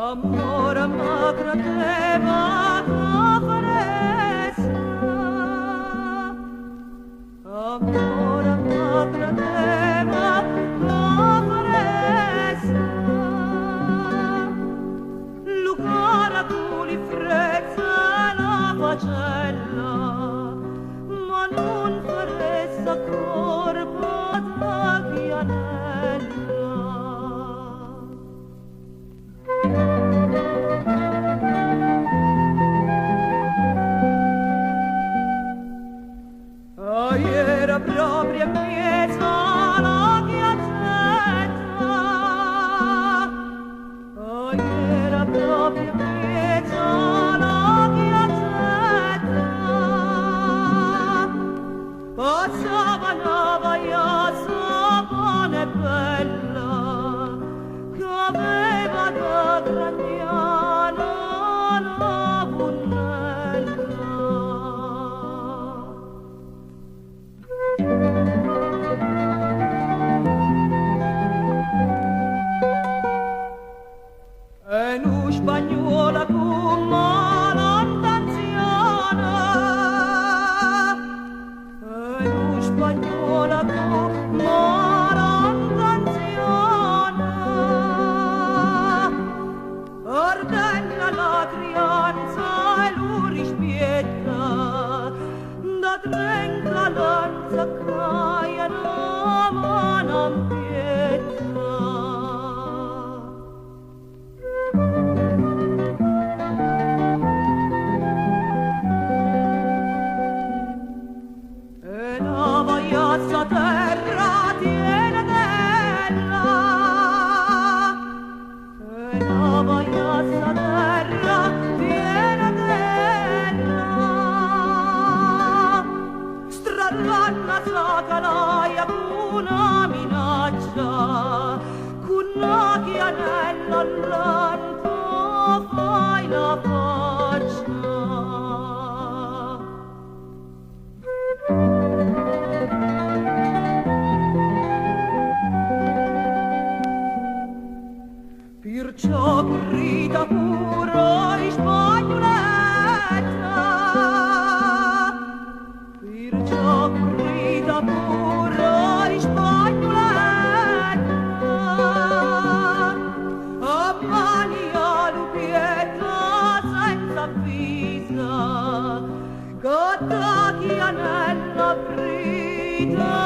Amore mă credeva ca făresa, amore mă credeva ca făresa, lucrarea cu livrezza la facella, ma non făresa corpo da chianella. Era proprio in mezzo alla piazzetta, era proprio in mezzo alla piazzetta, passava una vaiazza buona e bella, che aveva da Gragnano la bunnella. E nu spagnola come l'anziana, e nu spagnola come l'anziana, ordena la crianza e lo rispetta, da trenca lanza caia la mano ampietta. E la vaiazza terra tiene terra, e la vaiazza terra tiene terra, strarranna sa calaia con una minaccia, con una chianella all'anto fai la faccia. Perciò corrida pure in spagnoletta, perciò corrida pure in spagnoletta, a mani a lupietta senza avvisa, che da chianella brida.